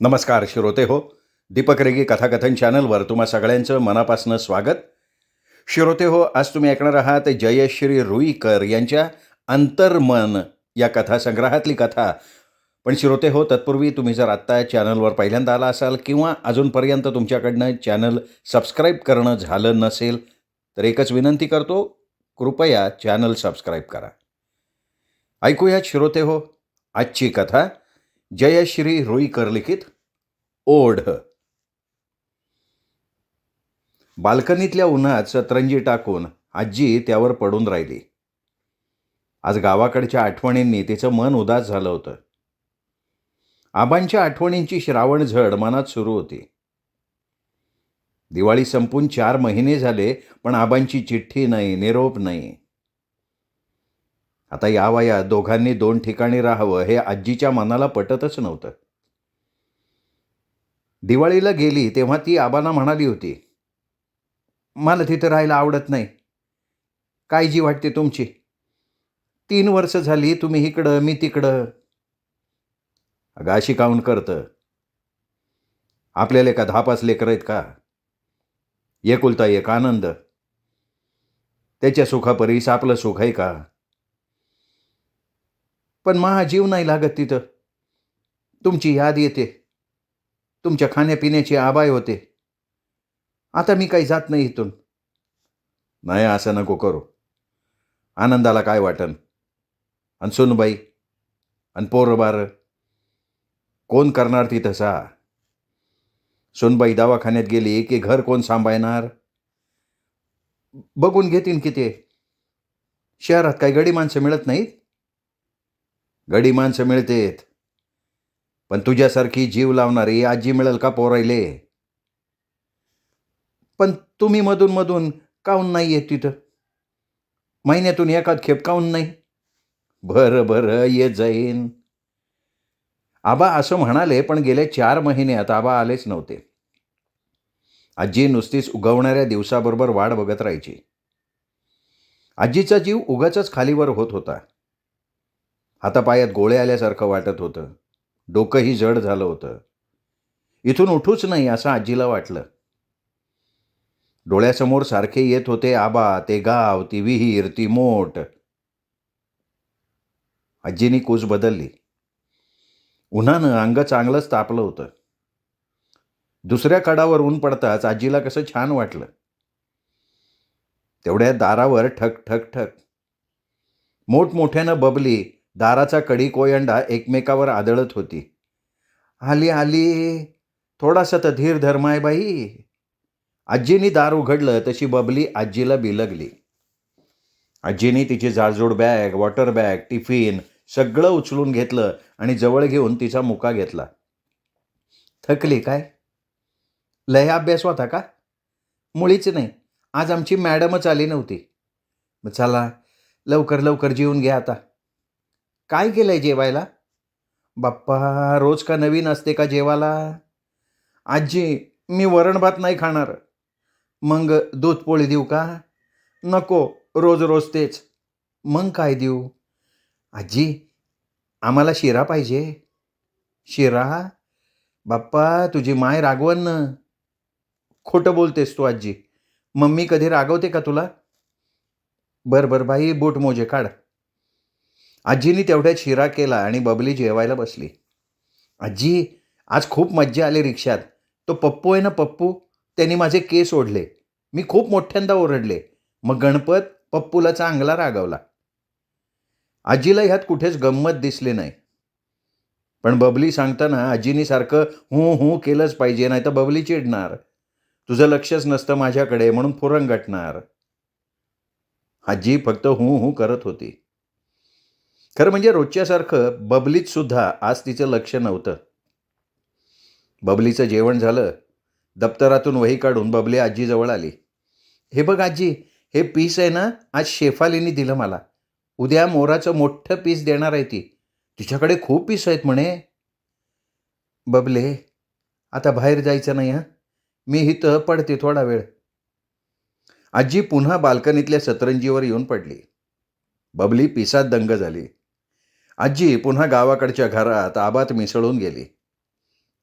नमस्कार श्रोते हो. दीपक रेगे कथाकथन चॅनलवर तुम्हा सगळ्यांचं मनापासून स्वागत. श्रोते हो, आज तुम्ही ऐकणार आहात जयश्री रुईकर यांच्या अंतर्मन या कथासंग्रहातली कथा. पण श्रोते हो, तत्पूर्वी तुम्ही जर आत्ता चॅनलवर पहिल्यांदा आला असाल किंवा अजूनपर्यंत तुमच्याकडनं चॅनल सबस्क्राईब करणं झालं नसेल तर एकच विनंती करतो, कृपया चॅनल सबस्क्राईब करा. ऐकूयात श्रोते हो आजची कथा. जयश्री रुईकर लिखित ओढ. बाल्कनीतल्या उन्हात सतरंजी टाकून आजी त्यावर पडून राहिली. आज गावाकडच्या आठवणींनी तिचं मन उदास झालं होतं. आबांच्या आठवणींची श्रावण झड मनात सुरू होती. दिवाळी संपून 4 महिने झाले, पण आबांची चिठ्ठी नाही, निरोप नाही. आता या वयात दोघांनी 2 ठिकाणी राहावं हे आजीच्या मनाला पटतच नव्हतं. दिवाळीला गेली तेव्हा ती आबांना म्हणाली होती, मला तिथं राहायला आवडत नाही. काळजी वाटते तुमची. 3 वर्ष झाली तुम्ही इकडं, मी तिकडं. अगं अशी काऊन करतं? आपल्याला का 10-5 लेकरं आहेत का? एकुलता एक आनंद. त्याच्या सुखापरीस आपलं सुख आहे का? पण माझा जीव नाही लागत तिथं. तुमची याद येते. तुमच्या खाण्यापिण्याचे आबाय होते. आता मी काही जात नाही इथून. नाही, असं नको करू. आनंदाला काय वाटन? आणि सुनबाई आणि पोरं बारं कोण करणार ती तसा? सुनबाई दवाखान्यात गेली की घर कोण सांभाळणार? बघून घेतीन की ते. शहरात काही गडी माणसं मिळत नाहीत? गडी माणसं मिळतेत, पण तुझ्यासारखी जीव लावणारी आजी मिळेल का पोरायले? पण तुम्ही मधून मधून काऊन नाही येत तिथं? महिन्यातून एखाद खेप काऊन नाही? बरं बरं, येत जाईन. आबा असं म्हणाले, पण गेले 4 महिन्यात आबा आलेच नव्हते. आजी नुसतीच उगवणाऱ्या दिवसाबरोबर वाट बघत राहायची. आजीचा जीव उगाचच खालीवर होत होता. हातापायात गोळे आल्यासारखं वाटत होतं. डोकंही जड झालं होतं. इथून उठूच नाही असं आजीला वाटलं. डोळ्यासमोर सारखे येत होते आबा, ते गाव, ती विहीर, ती मोट. आजीनी कूस बदलली. उन्हानं अंग चांगलंच तापलं होतं. दुसऱ्या कडावर ऊन पडताच आजीला कसं छान वाटलं. तेवढ्या दारावर ठक ठक ठक. मोठमोठ्यानं बबली दाराचा कडी कोयंडा एकमेकावर आदळत होती. आली आली, थोडासा तर धीर धर्माय बाई. आजीनी दार उघडलं तशी बबली आजीला बिलगली. आजीनी तिची जाडजूड बॅग, वॉटर बॅग, टिफिन सगळं उचलून घेतलं आणि जवळ घेऊन तिचा मुका घेतला. थकली काय? लय अभ्यास होता का? मुळीच नाही. आज आमची मॅडमच आली नव्हती. मग चला लवकर लवकर जेवून घ्या आता. काय केलंय जेवायला? बाप्पा, रोज का नवीन असते का जेवायला? आजी, मी वरण भात नाही खाणार. मग दूध पोळी देऊ का? नको, रोज रोज तेच. मग काय देऊ? आजी, आम्हाला शिरा पाहिजे. शिरा? बाप्पा, तुझी माय रागवन ना. खोटं बोलतेस तू आजी. मम्मी कधी रागवते का तुला? बरं बरं बाई, बूट मोजे काढ. आजीनी तेवढ्यात शिरा केला आणि बबली जेवायला बसली. आजी, आज खूप मज्जा आली रिक्षात. तो पप्पू आहे ना पप्पू, त्यांनी माझे केस ओढले. मी खूप मोठ्यांदा ओरडले. मग गणपत पप्पूला चांगला रागावला. आजीला ह्यात कुठेच गंमत दिसली नाही. पण बबली सांगताना आजीनी सारखं हू हू केलंच पाहिजे, नाही तर बबली चिडणार. तुझं लक्षच नसतं माझ्याकडे म्हणून फुरंगटणार. आजी फक्त हू हू करत होती. खरं म्हणजे रोजच्यासारखं बबलीत सुद्धा आज तिचं लक्ष नव्हतं. बबलीचं जेवण झालं. दप्तरातून वही काढून बबली आजीजवळ आली. हे बघ आजी, हे पीस आहे ना, आज शेफालीनी दिलं मला. उद्या मोराचं मोठं पीस देणार आहे ती. तिच्याकडे खूप पीस आहेत म्हणे. बबले, आता बाहेर जायचं नाही हं. मी इथं पडते थोडा वेळ. आजी पुन्हा बाल्कनीतल्या सतरंजीवर येऊन पडली. बबली पिसात दंग झाली. आजी पुन्हा गावाकडच्या घरात आबात मिसळून गेली.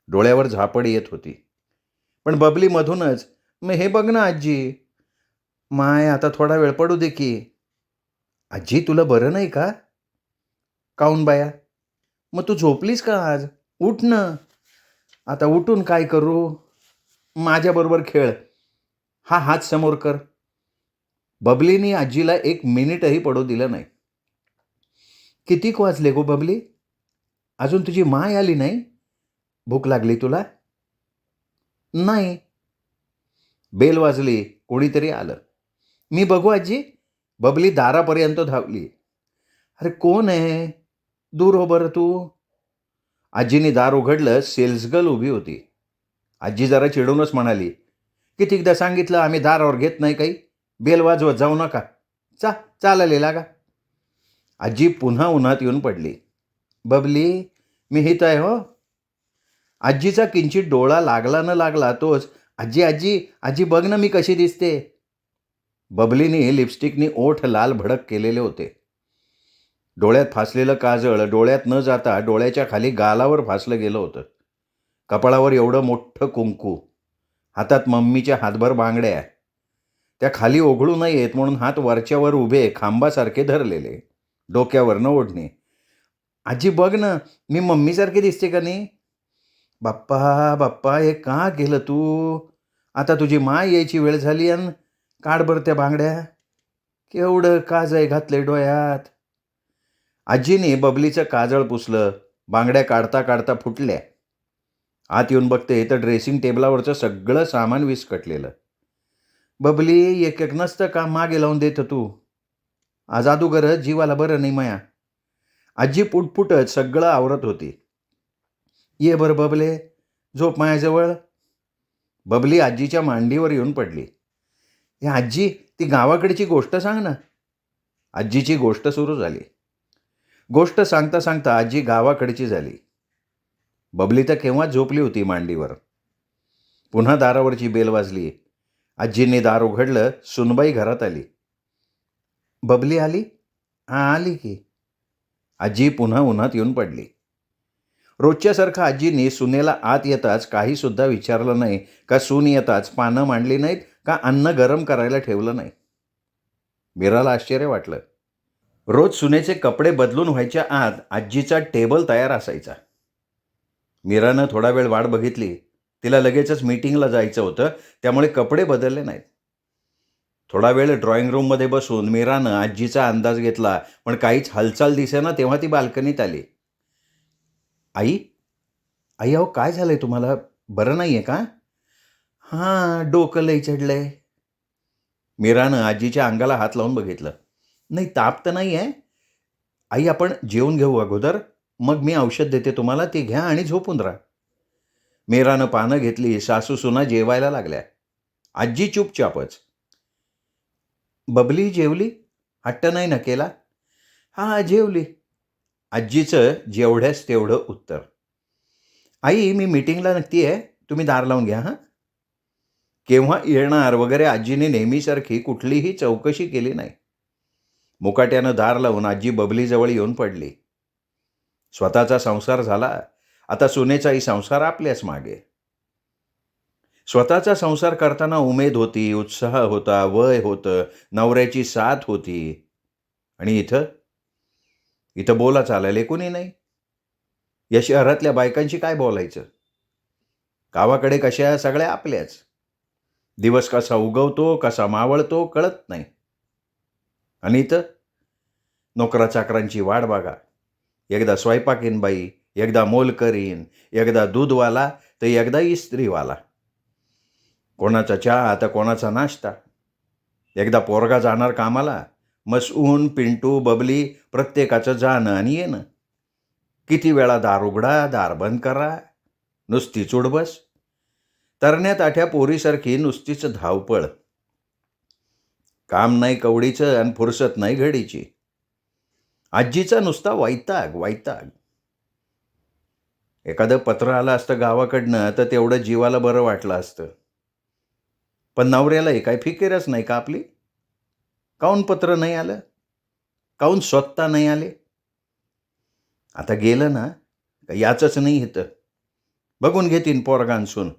डोळ्यावर झापड येत होती. पण बबली मधूनच, "मग हे बघ ना आजी." "माय, आता थोडा वेळ पडू दे की." "आजी, तुला बरं नाही का?" "काहून बाया? मग तू झोपलीस का आज? उठ ना." "आता उठून काय करू?" "माझ्याबरोबर खेळ. हा हात समोर कर." बबलीनी आजीला एक मिनिटही पडू दिलं नाही. "कितीक वाजले गो बबली? अजून तुझी माय आली नाही? भूक लागली तुला?" "नाही." बेल वाजली. कोणीतरी आलं. "मी बघू आजी." बबली दारापर्यंत धावली. "अरे कोण आहे? दूर हो बरं तू." आजीने दार उघडलं. सेल्सगर्ल उभी होती. आजी जरा चिडूनच म्हणाली, "कितीकदा सांगितलं आम्ही दारावर घेत नाही काही. बेल वाजवत जाऊ नका. चालायला लागा." आजी पुन्हा उन्हात येऊन पडली. "बबली, मी हित आहे हो." आजीचा किंचित डोळा लागला न लागला तोच, "आजी आजी आजी बघ ना मी कशी दिसते." बबलीने लिपस्टिकनी ओठ लाल भडक केलेले होते. डोळ्यात फासलेलं काजळ डोळ्यात न जाता डोळ्याच्या खाली गालावर फासलं गेलं होतं. कपाळावर एवढं मोठं कुंकू. हातात मम्मीच्या हातभर बांगड्या. त्या खाली ओघळू नयेत म्हणून हात वरच्यावर उभे खांबासारखे धरलेले. डोक्यावरनं ओढणे. "आजी बघ ना, मी मम्मीसारखी दिसते का नाही?" "बाप्पा बाप्पा, हे का केलं तू? आता तुझी माय यायची वेळ झाली अन काढ बरं त्या बांगड्या. केवढं काजळ घातलंय डोळ्यात." आजीने बबलीचं काजळ पुसलं. बांगड्या काढता काढता फुटल्या. आत येऊन बघते तर ड्रेसिंग टेबलावरचं सगळं सामान विस्कटलेलं. "बबली, एक एक नसतं का मागे लावून देत तू? आज अदुगरच जीवाला बरं नाही माया." आजी पुटपुटत सगळं आवरत होती. "ये बरं बबले, झोप मायाजवळ." बबली आजीच्या मांडीवर येऊन पडली. "हे आजी, ती गावाकडची गोष्ट सांग ना." आजीची गोष्ट सुरू झाली. गोष्ट सांगता सांगता आजी गावाकडची झाली. बबली तर केव्हाच झोपली होती मांडीवर. पुन्हा दारावरची बेल वाजली. आजींनी दार उघडलं. सुनबाई घरात आली. "बबली आली?" "हां, आली की." आजी पुन्हा उन्हात येऊन पडली. रोजच्यासारखं आजींनी सुनेला आत येताच काहीसुद्धा विचारलं नाही, का सून येताच पानं मांडली नाहीत, का अन्न गरम करायला ठेवलं नाही. मीराला आश्चर्य वाटलं. रोज सुनेचे कपडे बदलून व्हायच्या आत आजीचा टेबल तयार असायचा. मीरानं थोडा वेळ वाट बघितली. तिला लगेचच मीटिंगला जायचं होतं, त्यामुळे कपडे बदलले नाहीत. थोडा वेळ ड्रॉइंग रूममध्ये बसून मीरानं आजीचा अंदाज घेतला, पण काहीच हालचाल दिसेना. तेव्हा ती बाल्कनीत आली. "आई, आई अहो, काय झालंय तुम्हाला? बरं नाही आहे का?" "हां, डोकं लई चढलंय." मीरानं आजीच्या अंगाला हात लावून बघितलं. "नाही, ताप तर नाही आहे. आई, आपण जेवून घेऊ अगोदर, मग मी औषध देते तुम्हाला, ते घ्या आणि झोपून राहा." मीरानं पानं घेतली. सासूसुना जेवायला लागल्या. आजी चुपचापच. "बबली जेवली? हट्ट नाही ना केला?" "हां, जेवली." आजीचं जेवढ्याच तेवढं उत्तर. "आई, मी मीटिंगला नक्की आहे. तुम्ही दार लावून घ्या हां." केव्हा येणार वगैरे आजीने नेहमीसारखी कुठलीही चौकशी केली नाही. मुकाट्यानं दार लावून आजी बबलीजवळ येऊन पडली. स्वतःचा संसार झाला. आता सुनेचाही संसार आपल्याच मागे. स्वतःचा संसार करताना उमेद होती, उत्साह होता, वय होतं, नवऱ्याची साथ होती. आणि इथं इथं बोला चालायला कोणी नाही. या शहरातल्या बायकांशी काय बोलायचं? गावाकडे कशा सगळ्या आपल्याच. दिवस कसा उगवतो, कसा मावळतो कळत नाही. आणि इथं नोकरा चाकरांची वाट बघा. एकदा स्वयंपाकीन बाई, एकदा मोल करीन, एकदा दूधवाला, तर एकदा इस्त्रीवाला. कोणाचा चहा तर कोणाचा नाश्ता. एकदा पोरगा जाणार कामाला, मसून, पिंटू, बबली प्रत्येकाचं जाणं आणि येणं. किती वेळा दार उघडा, दार बंद करा, नुसती चुडबस. तरण्यात आठ्या पोरीसारखी नुसतीच धावपळ. काम नाही कवडीचं आणि फुरसत नाही घडीची. आजीचा नुसता वैताग वैताग. एखादं पत्र आलं असतं गावाकडनं तर तेवढं जीवाला बरं वाटलं असतं. पण नवऱ्यालाही काही फिकीरच नाही का आपली? काहून पत्र नाही आलं? काहून स्वतः नाही आले? आता गेलं ना, याचंच नाही येतं. बघून घेतीन पोरगांसून,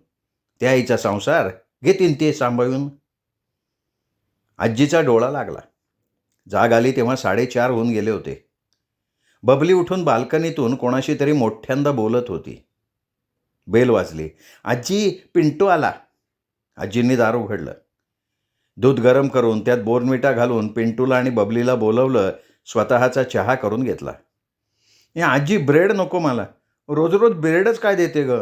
त्या आईचा संसार घेतीन ते सांभाळून. आजीचा डोळा लागला. जाग आली तेव्हा 4:30 होऊन गेले होते. बबली उठून बाल्कनीतून कोणाशी तरी मोठ्यांदा बोलत होती. बेल वाजली. आजी, पिंटू आला. आजींनी दार उघडलं. दूध गरम करून त्यात बोर्नविटा घालून पिंटूला आणि बबलीला बोलवलं. स्वतःचा चहा करून घेतला. आजी, ब्रेड नको मला. रोज रोज ब्रेडच काय देते ग?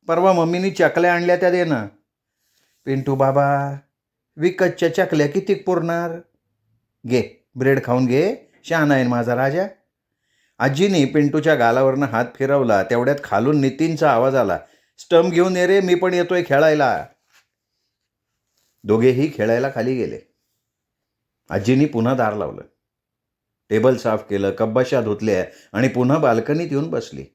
परवा मम्मीनी चकल्या आणल्या त्या दे ना. पिंटू बाबा, विकतच्या चकल्या कितीक पुरणार? घे, ब्रेड खाऊन घे, शहाणा आहे माझा राजा. आजीने पिंटूच्या गालावरनं हात फिरवला. तेवढ्यात खालून नितीनचा आवाज आला. स्टंप घेऊन ये रे, मी पण येतोय खेळायला. दोघेही खेळायला खाली गेले. आजीनी पुन्हा दार लावलं. टेबल साफ केलं, कब्बाशा धुतल्या आणि पुन्हा बाल्कनीत येऊन बसली.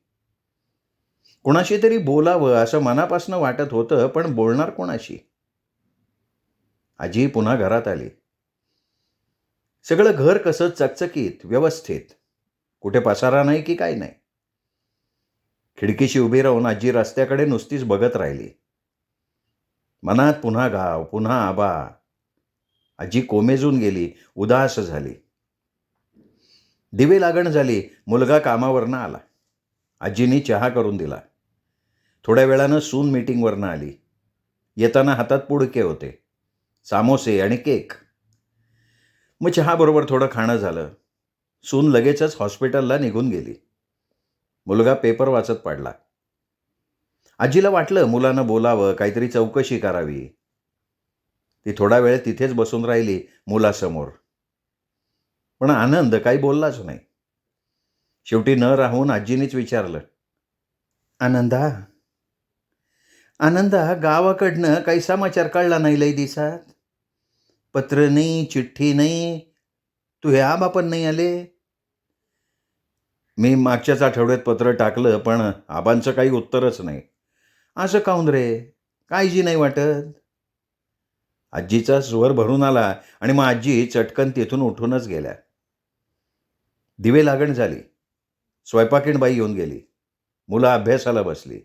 कोणाशी तरी बोलावं असं मनापासनं वाटत होतं, पण बोलणार कोणाशी? आजी पुन्हा घरात आली. सगळं घर कसं चकचकीत, व्यवस्थित. कुठे पसारा नाही की काय नाही. खिडकीशी उभी राहून आजी रस्त्याकडे नुसतीच बघत राहिली. मनात पुन्हा गाव, पुन्हा आबा. आजी कोमेजून गेली, उदास झाली. दिवे लागण झाली. मुलगा कामावरनं आला. आजीनी चहा करून दिला. थोड्या वेळानं सून मीटिंगवरनं आली. येताना हातात पुडके होते, सामोसे आणि केक. मग चहाबरोबर थोडं खाणं झालं. सून लगेचच हॉस्पिटलला निघून गेली. मुलगा पेपर वाचत पडला. आजीला वाटलं मुलानं बोलावं, काहीतरी चौकशी करावी. ती थोडा वेळ तिथेच बसून राहिली मुलासमोर. पण आनंद काही बोललाच नाही. शेवटी न राहून आजीनीच विचारलं, आनंदा, आनंदा, गावाकडनं काही समाचार कळला नाही लई दिवसात? पत्र नाही, चिठ्ठी नाही, तू हे आबा पण नाही आले. मी मागच्याच आठवड्यात पत्र टाकलं, पण आबांचं काही उत्तरच नाही. असं काऊन रे? काळजी नाही वाटत? आजीचा स्वर भरून आला आणि मग आजी चटकन तिथून उठूनच गेल्या. दिवे लागण झाली. स्वयंपाकीण बाई येऊन गेली. मुलं अभ्यासाला बसली.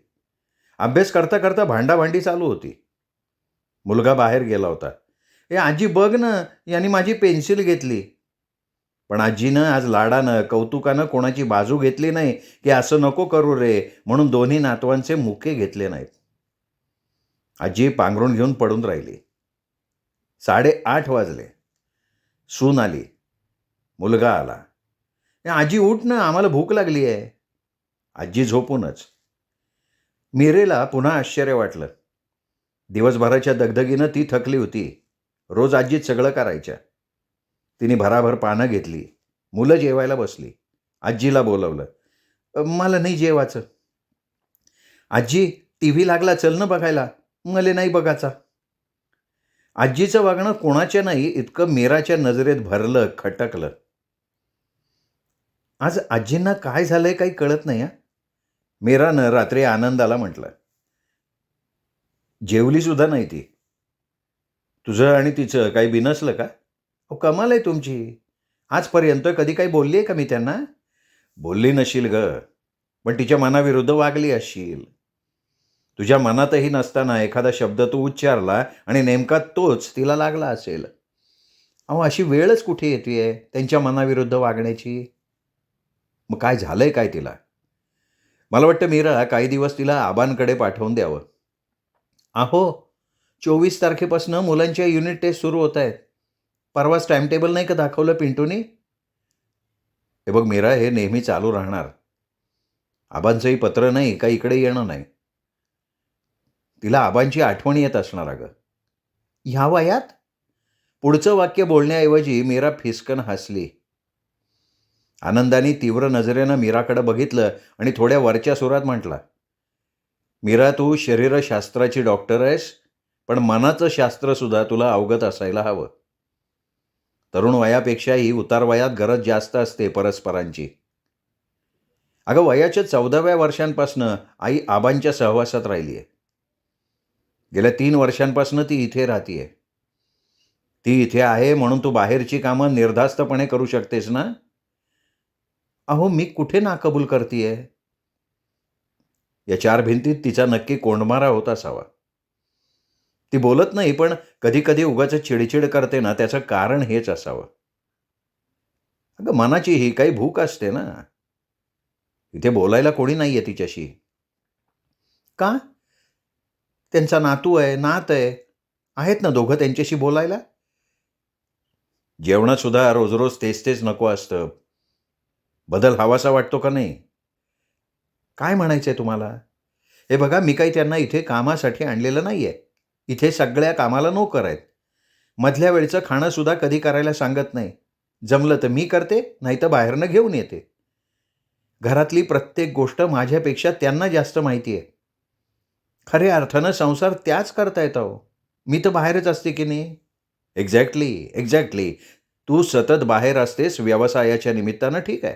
अभ्यास करता करता भांडाभांडी चालू होती. मुलगा बाहेर गेला होता. आजी बघ ना, यांनी माझी पेन्सिल घेतली. पण आजीनं आज लाडानं, कौतुकानं कोणाची बाजू घेतली नाही की असं नको करू रे, म्हणून दोन्ही नातवांचे मुके घेतले नाहीत. आजी पांघरून घेऊन पडून राहिली. 8:30 वाजले. सून आली. मुलगा आला. आजी उठ ना, आम्हाला भूक लागली आहे. आजी झोपूनच. मीरेला पुन्हा आश्चर्य वाटलं. दिवसभराच्या दगदगीनं ती थकली होती. रोज आजीच सगळं करायच्या. तिने भराभर पानं घेतली. मुलं जेवायला बसली. आजीला बोलवलं. मला नाही जेवायचं. आजी, टीव्ही लागला, चल ना बघायला. मला नाही बघायचा. आजीचं वागणं कोणाच्या नाही इतकं मीराच्या नजरेत भरलं, खटकलं. आज आजींना काय झालंय काही कळत नाही. मीरानं रात्री आनंदाला म्हटलं. जेवली सुद्धा नाही ती. तुझं आणि तिचं काही बिनसलं का? कमाल आहे तुमची. आजपर्यंत कधी काही बोलली आहे का मी त्यांना? बोलली नशील ग, पण तिच्या मनाविरुद्ध वागली असशील. तुझ्या मनातही नसताना एखादा शब्द तू उच्चारला आणि नेमका तोच तिला लागला असेल. अशी वेळच कुठे येते त्यांच्या मनाविरुद्ध वागण्याची? मग काय झालंय काय तिला? मला वाटतं मीरा काही दिवस तिला आबांकडे पाठवून द्यावं. 24 तारखेपासून मुलांच्या युनिट टेस्ट सुरू होत आहेत. परवाच टाइमटेबल नाही का दाखवलं पिंटूनी? हे बघ मीरा, हे नेहमी चालू राहणार. आबांचंही पत्र नाही का इकडे येणं नाही. तिला आबांची आठवण येत असणार अगं. ह्या वयात? पुढचं वाक्य बोलण्याऐवजी मीरा फिसकन हसली. आनंदाने तीव्र नजरेनं मीराकडे बघितलं आणि थोड्या वरच्या सुरात म्हटला, मीरा, तू शरीरशास्त्राची डॉक्टर आहेस, पण मनाचं शास्त्रसुद्धा तुला अवगत असायला हवं. तरुण वयापेक्षाही उतार वयात गरज जास्त असते परस्परांची. अगं, वयाच्या 14व्या वर्षांपासून आई आबांच्या सहवासात राहिली आहे. गेल्या 3 वर्षांपासून ती इथे राहतीये. ती इथे आहे म्हणून तू बाहेरची कामं निर्धास्तपणे करू शकतेस ना? मी कुठे नाकबूल करतीये? या 4 भिंतीत तिचा नक्की कोंडमारा होत असावा. ती बोलत नाही, पण कधी कधी उगाच चिडचिड करते ना, त्याचं कारण हेच असावं. अगं, मनाची ही काही भूक असते ना. इथे बोलायला कोणी नाहीये तिच्याशी. का? त्यांचा नातू आहे, नात आहे. आहेत ना दोघं त्यांच्याशी बोलायला. जेवणात सुद्धा रोज रोज तेच तेच नको असतं. बदल हवासा वाटतो का नाही? काय म्हणायचंय तुम्हाला? हे बघा, मी काही त्यांना इथे कामासाठी आणलेलं नाहीये. इथे सगळ्या कामाला नोकर आहेत. मधल्या वेळचं खाणं सुद्धा कधी करायला सांगत नाही. जमलं तर मी करते, नाहीतर बाहेरनं घेऊन येते. घरातली प्रत्येक गोष्ट माझ्यापेक्षा त्यांना जास्त माहिती आहे. खऱ्या अर्थानं संसार त्याच करतायत अहो. मी तर बाहेरच असते की नाही. Exactly, exactly. तू सतत बाहेर असतेस व्यवसायाच्या निमित्तानं, ठीक आहे.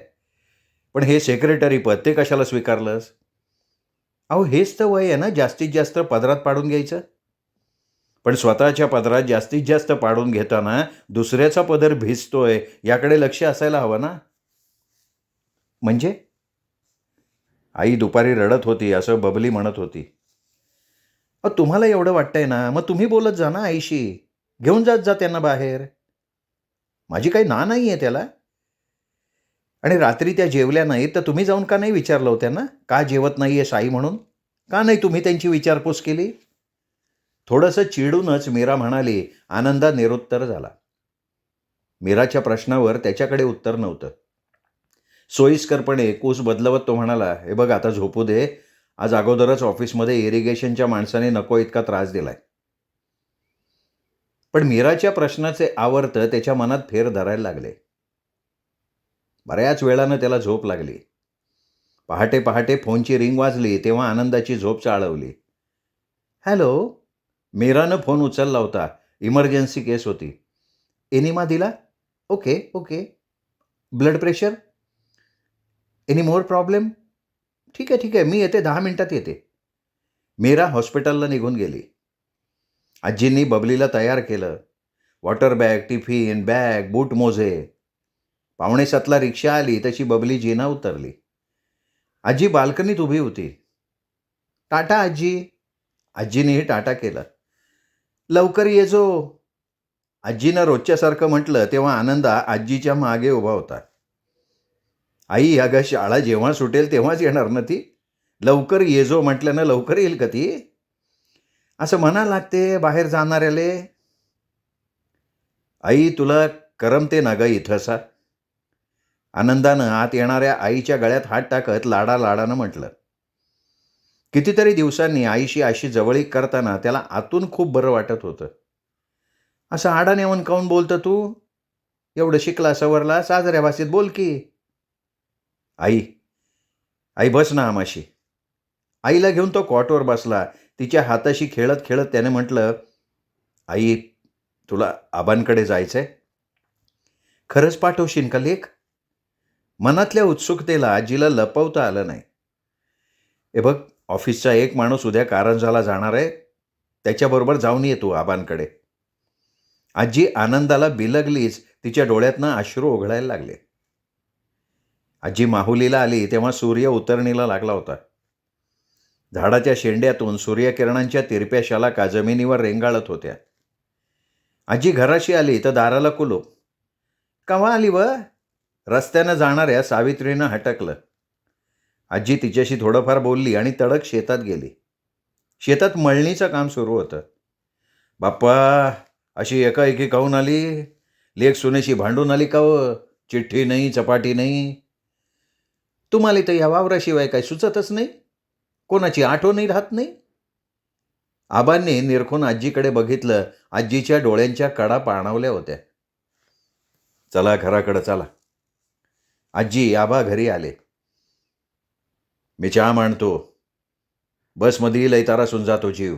पण हे सेक्रेटरी पद ते कशाला स्वीकारलंस? अहो, हेच तर वय आहे ना जास्तीत जास्त पदरात पाडून घ्यायचं. पण स्वतःच्या पदरात जास्तीत जास्त पाडून घेताना दुसऱ्याचा पदर भिजतोय याकडे लक्ष असायला हवं ना. म्हणजे आई दुपारी रडत होती असं बबली म्हणत होती. तुम्हाला एवढं वाटतंय ना, मग तुम्ही बोलत जा ना आईशी. घेऊन जात जा त्यांना बाहेर. माझी काही ना नाही आहे त्याला. आणि रात्री त्या जेवल्या नाहीत तर तुम्ही जाऊन का नाही विचारलं हो त्यांना, का जेवत नाहीये साई म्हणून? का नाही तुम्ही त्यांची विचारपूस केली? थोडंसं चिडूनच मीरा म्हणाली. आनंदा निरुत्तर झाला. मीराच्या प्रश्नावर त्याच्याकडे उत्तर नव्हतं. सोयीस्करपणे कूस बदलवत तो म्हणाला, हे बघ आता झोपू दे. आज अगोदरच ऑफिसमध्ये इरिगेशनच्या माणसाने नको इतका त्रास दिलाय. पण मीराच्या प्रश्नाचे आवर्त त्याच्या मनात फेर धरायला लागले. बऱ्याच वेळानं त्याला झोप लागली. पहाटे पहाटे फोनची रिंग वाजली तेव्हा आनंदाची झोप चाळवली. हॅलो. मीरानं फोन उचलला होता. इमर्जन्सी केस होती. एनिमा दिला? Okay okay. Blood pressure? Any more problem? ठीक आहे ठीक आहे, मी येते, 10 मिनिटात येते. मीरा हॉस्पिटलला निघून गेली. आजींनी बबलीला तयार केलं. वॉटर बॅग, टिफिन, बॅग, बूट मोजे. 6:45ला रिक्षा आली तशी बबली जिना उतरली. आजी बाल्कनीत उभी होती. टाटा आजी. आजीनेही टाटा केलं. लवकर ये जो. आजीनं रोजच्यासारखं म्हटलं तेव्हा आनंदा आजीच्या मागे उभा होता. आई, अगं शाळा जेव्हा सुटेल तेव्हाच येणार ना ती. लवकर ये जो म्हटल्यानं लवकर येईल का ती? असं म्हणा लागते बाहेर जाणाऱ्याले. आई, तुला करमते ना ग इथंसा? आनंदानं आत येणाऱ्या आईच्या गळ्यात हात टाकत लाडालाडानं म्हटलं. कितीतरी दिवसांनी आईशी अशी जवळीक करताना त्याला आतून खूप बरं वाटत होतं. असं आडाने येऊन काऊन बोलतं तू? एवढं शिकला सवरला, साजऱ्या भाषेत बोल की. आई, आई बस ना आमाशी. आईला घेऊन तो कॉटवर बसला. तिच्या हाताशी खेळत खेळत त्याने म्हटलं, आई, तुला आबांकडे जायचंय? खरंच पाठवशील का लेक? मनातल्या उत्सुकतेला आजीला लपवता आलं नाही. हे बघ, ऑफिसचा एक माणूस उद्या कारंजाला जाणार आहे. त्याच्याबरोबर जाऊन ये तू आबांकडे. आजी आनंदाला बिलगलीच. तिच्या डोळ्यातनं अश्रू ओघळायला लागले. आजी माहुलीला आली तेव्हा सूर्य उतरणीला लागला होता. झाडाच्या शेंड्यातून सूर्यकिरणांच्या तिरप्या शालाका जमिनीवर रेंगाळत होत्या. आजी घराशी आली तर दाराला कुलूप. कवा आली व? रस्त्यानं जाणाऱ्या सावित्रीनं हटकलं. आजी तिच्याशी थोडंफार बोलली आणि तडक शेतात गेली. शेतात मळणीचं काम सुरू होतं. बाप्पा, अशी एकाएकी काहून आली? लेक सुनेशी भांडून आली का व? चिठ्ठी नाही, चपाटी नाही. तुम्हाला तर या वावराशिवाय काही सुचतच नाही? कोणाची आठवणही राहत नाही? आबांनी निरखून आजीकडे बघितलं. आजीच्या डोळ्यांच्या कडा पाणावल्या होत्या. चला घराकडं चला. आजी आबा घरी आले. मी चहा मांडतो. बसमध्ये लय तारासून जातो जीव.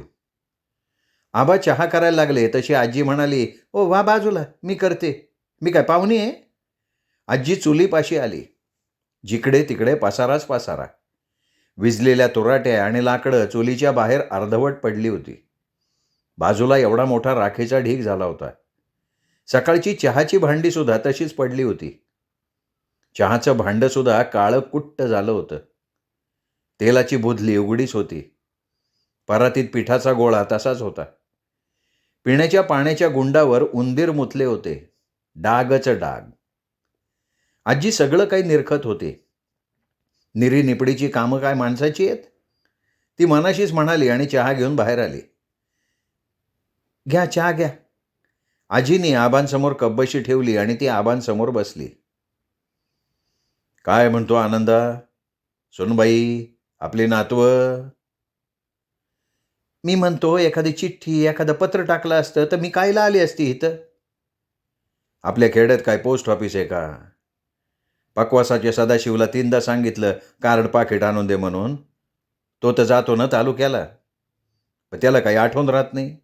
आबा चहा करायला लागले तशी आजी म्हणाली, ओ वा बाजूला, मी करते. मी काय पाहुणी आहे? आजी चुलीपाशी आली. जिकडे तिकडे पसाराच पसारा. विजलेल्या तुराट्या आणि लाकडं चुलीच्या बाहेर अर्धवट पडली होती. बाजूला एवढा मोठा राखेचा ढीग झाला होता. सकाळची चहाची भांडी सुद्धा तशीच पडली होती. चहाचं भांडं सुद्धा काळं कुट्ट झालं होतं. तेलाची बुधली उघडीच होती. परातीत पिठाचा गोळा तसाच होता. पिण्याच्या पाण्याच्या गुंडावर उंदीर मुतले होते. डागच डाग. आजी सगळं काही निरखत होती. निरी निपडीची कामं काय माणसाची आहेत? ती मनाशीच म्हणाली आणि चहा घेऊन बाहेर आली. घ्या चहा घ्या. आजीने आबांसमोर कब्बशी ठेवली आणि ती आबांसमोर बसली. काय म्हणतो आनंदा? सोनबाई, आपली नातवं? मी म्हणतो एखादी चिठ्ठी, एखादं पत्र टाकलं असतं तर मी कायला आली असती इथं? आपल्या खेड्यात काय पोस्ट ऑफिस आहे का? पकवासाच्या सदाशिवला 3दा सांगितलं कार्ड पाकिट आणून दे म्हणून. तो तर जातो ना तालुक्याला. पण त्याला काही आठवण राहत नाही.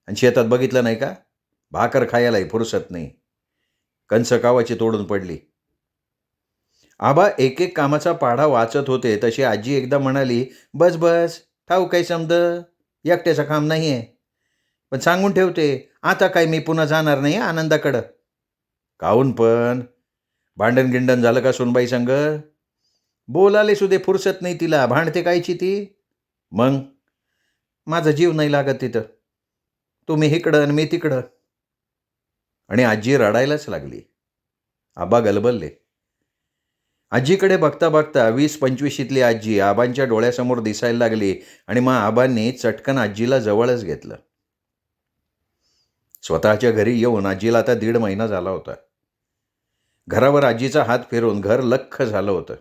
आणि शेतात बघितलं नाही का? भाकर खायलाही फुरसत नाही. कंस कावाची तोडून पडली. आबा एक एक कामाचा पाढा वाचत होते तशी आजी एकदा म्हणाली, बस बस, ठाऊ काही समद, एकट्याचं काम नाही आहे. पण सांगून ठेवते, आता काय मी पुन्हा जाणार नाही आनंदाकडं. काहून पण? भांडण गिंडण झालं का सुनबाई संग? बोलाले सुदे फुरसत नाही तिला, भांडते कायची ती? मग माझा जीव नाही लागत तिथं. तुम्ही इकडं आणि मी तिकडं. आणि आजी रडायलाच लागली. आबा गलबलले. आजीकडे बघता बघता 20-25शीतली आजी आबांच्या डोळ्यासमोर दिसायला लागली आणि मग आबांनी चटकन आजीला जवळच घेतलं. स्वतःच्या घरी येऊन आजीला आता 1.5 महिना झाला होता. घरावर आजीचा हात फिरून घर लख्ख झालं होतं.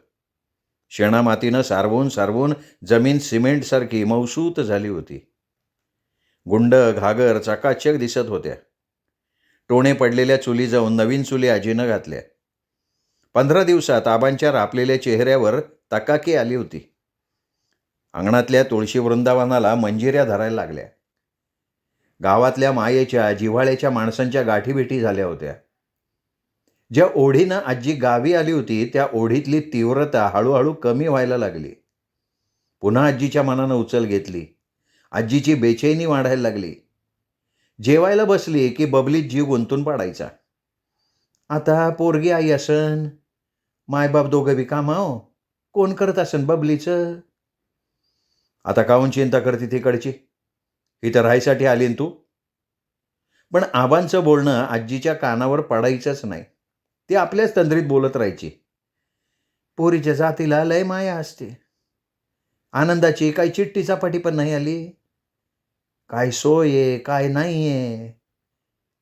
शेणामातीनं सारवून सारवून जमीन सिमेंटसारखी मौसूत झाली होती. गुंड घागर चकाचक दिसत होत्या. टोणे पडलेल्या चुली जाऊन नवीन चुली आजीनं घातल्या. 15 दिवसात आबांच्या रापलेल्या चेहऱ्यावर तकाकी आली होती. अंगणातल्या तुळशी वृंदावनाला मंजिऱ्या धरायला लागल्या. गावातल्या मायेच्या जिव्हाळ्याच्या माणसांच्या गाठीभेटी झाल्या होत्या. ज्या ओढीनं आजी गावी आली होती त्या ओढीतली तीव्रता हळूहळू कमी व्हायला लागली. पुन्हा आजीच्या मनानं उचल घेतली. आजीची बेचैनी वाढायला लागली. जेवायला बसली की बबलीत जीव गुंतून पाडायचा. आता पोरगी आई असन, मायबाप दोघं बी कामाव, कोण करत असन बबलीचं? आता काहून चिंता करते तिकडची? इथं राहायसाठी आली न तू? पण आबांचं बोलणं आजीच्या कानावर पडायचंच नाही. ती आपल्याच तंद्रीत बोलत राहायची. पोरीच्या जातीला लय माया असते. आनंदाची काही चिठ्ठी चपाटी पण नाही आली. काय सोय आहे, काय नाही आहे.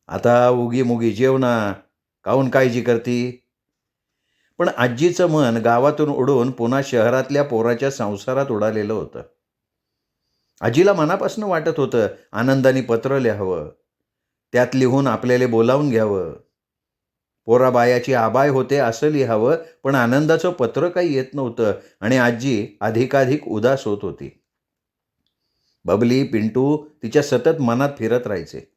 आता उगी मुगी जेवणा, काहून काळजी करती? पण आजीचं मन गावातून उडून पुन्हा शहरातल्या पोराच्या संसारात उडालेलं होतं. आजीला मनापासून वाटत होतं आनंदाने पत्र लिहावं, त्यात लिहून आपल्याला बोलावून घ्यावं. पोराबायाची आबाय होते असं लिहावं, पण आनंदाचं पत्र काही येत नव्हतं आणि आजी अधिकाधिक उदास होत होती. बबली, पिंटू तिच्या सतत मनात फिरत राहायचे.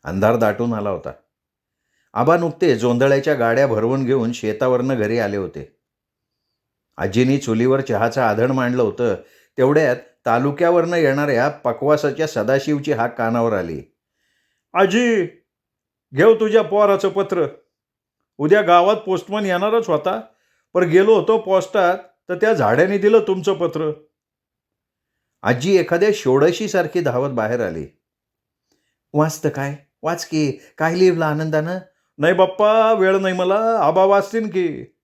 अंधार दाटून आला होता. आबा नुकते जोंधळ्याच्या गाड्या भरवून घेऊन शेतावरनं घरी आले होते. आजीनी चुलीवर चहाचं आधण मांडलं होतं. तेवढ्यात तालुक्यावरनं येणाऱ्या पकवासाच्या सदाशिवची हाक कानावर आली. आजी, घेऊ तुझ्या पोराचं पत्र. उद्या गावात पोस्टमन येणारच होता, पण गेलो होतो पोस्टात तर त्या झाड्याने दिलं तुमचं पत्र. आजी एखाद्या षोडशीसारखी धावत बाहेर आली. वाचतं काय? वाच की, काय लिहिलं आनंदानं? नाही बाप्पा, वेळ नाही मला, आबा वाचतीन की.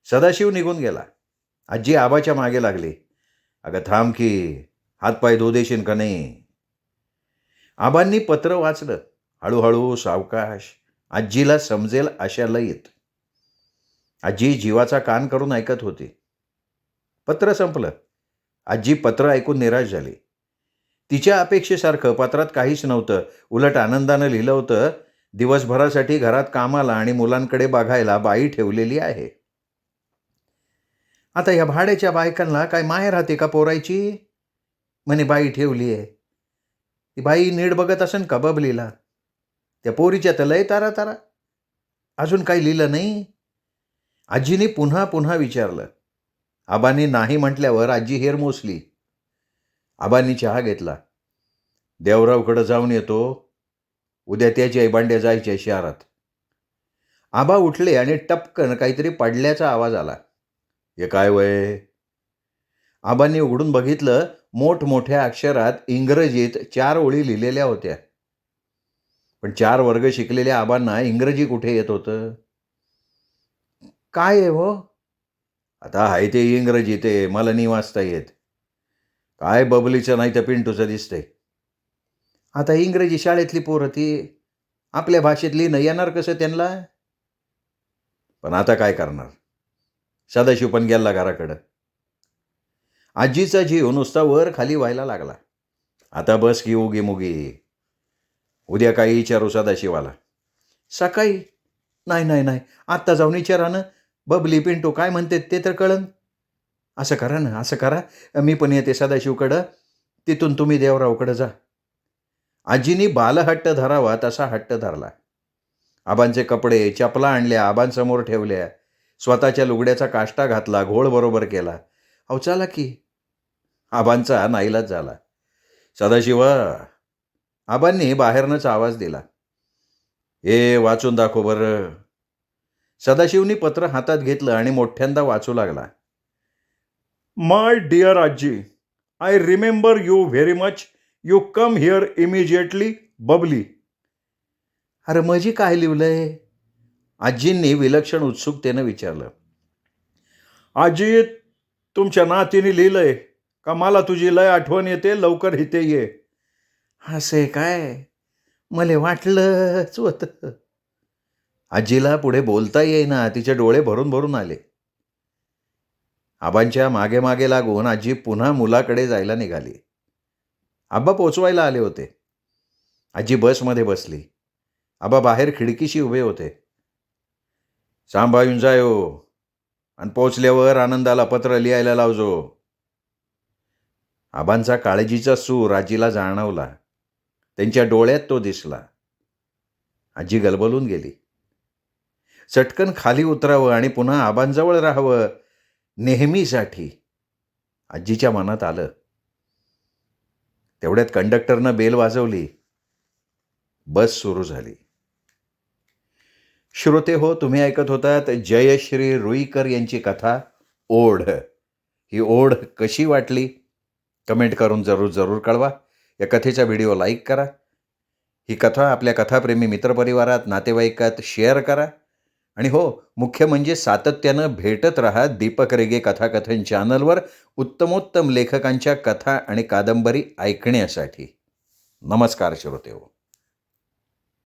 सदाशिव निघून गेला. आजी आबाच्या मागे लागली. अगं थांब की, हातपाय धुऊ देशील का नाही? आबांनी पत्र वाचलं. हळूहळू, सावकाश, आजीला समजेल अशा लयीत. आजी जीवाचा कान करून ऐकत होती. पत्र संपलं. आजी पत्र ऐकून निराश झाली. तिच्या अपेक्षेसारखं पत्रात काहीच नव्हतं. उलट आनंदानं लिहिलं होतं, दिवसभरासाठी घरात कामाला आणि मुलांकडे बघायला बाई ठेवलेली आहे. आता या भाड्याच्या बायकांना काय माहेर राहते का पोरायची? म्हणे बाई ठेवली आहे. ती बाई नीट बघत असन का बबलीला? त्या पोरीच्या तर लय तारा तारा. अजून काही लिहिलं नाही? आजीने पुन्हा पुन्हा विचारलं. आबांनी नाही म्हटल्यावर आजी हेर मोसली. आबांनी चहा घेतला. देवरावकडं जाऊन येतो. उद्या त्याची आई बांड्या जायच्या शहरात. आबा उठले आणि टपकन काहीतरी पडल्याचा आवाज आला. हे काय वय? आबांनी उघडून बघितलं, मोठमोठ्या अक्षरात इंग्रजीत 4 ओळी लिहिलेल्या होत्या. पण 4 वर्ग शिकलेल्या आबांना इंग्रजी कुठे येत होतं? काय आहे हो? आता आहे ते इंग्रजी, ते मला नाही वाचता येत. काय बबलीचं नाही तर पिंटूचं दिसतंय. आता इंग्रजी शाळेतली पोरं ती आपल्या भाषेत लिहिणं येणार कसं त्यांना? पण आता काय करणार? सदाशिव पण गेला घराकडं. आजीचा जीव नुसता वर खाली व्हायला लागला. आता बस की उगी मुगी. उद्या काही विचारू सदाशिवाला. सकाळी? नाही नाही नाही, आत्ता जाऊन विचारा ना. बबली पिंटू काय म्हणते ते तर कळन. असं करा ना, असं करा, मी पण येते सदाशिवकडं, तिथून तुम्ही देवरावकडं जा. आजीनी बालहट्ट धरावा तसा हट्ट धरला. आबांचे कपडे चपला आणल्या, आबांसमोर ठेवल्या, स्वतःच्या लुगड्याचा काष्टा घातला, घोळ बरोबर केला. अहो चला की. आबांचा नाईलाज झाला. सदाशिवा, आबांनी बाहेरनंच आवाज दिला. हे वाचून दाखव बरं. सदाशिवनी पत्र हातात घेतलं आणि मोठ्यांदा वाचू लागला. माय डिअर आजी, I remember you very much. You come here immediately. Babli. अरे मजी काय लिहिलंय? आजींनी विलक्षण उत्सुकतेनं विचारलं. आजी, तुमच्या नातीने लिहिलंय का मला तुझी लय आठवण येते, लवकर इथे ये. असे काय? मला वाटलंच होतं. आजीला पुढे बोलता येईना, तिचे डोळे भरून भरून आले. आबांच्या मागे मागे लागून आजी पुन्हा मुलाकडे जायला निघाली. आबा पोचवायला आले होते. आजी बसमध्ये बसली. आबा बाहेर खिडकीशी उभे होते. सांभाळून जायो आणि पोचल्यावर आनंदाला पत्र लिहायला लावजो. आबांचा काळजीचा सूर आजीला जाणवला. त्यांच्या डोळ्यात तो दिसला. आजी गलबलून गेली. चटकन खाली उतरावं आणि पुन्हा आबांजवळ राहावं नेहमीसाठी आजीच्या मनात आलं. तेवढ्यात कंडक्टरनं बेल वाजवली. बस सुरू झाली. श्रोते हो, तुम्ही ऐकत होतात जयश्री रुईकर यांची कथा ओढ. ही ओढ कशी वाटली कमेंट करून जरूर कळवा. या कथेचा व्हिडिओ लाईक करा. ही कथा आपल्या कथाप्रेमी मित्रपरिवारात, नातेवाईकात शेअर करा. आणि हो, मुख्य म्हणजे सातत्यानं भेटत राहा दीपक रेगे कथाकथन चॅनलवर उत्तमोत्तम लेखकांच्या कथा आणि कादंबरी ऐकण्यासाठी. नमस्कार श्रोते हो.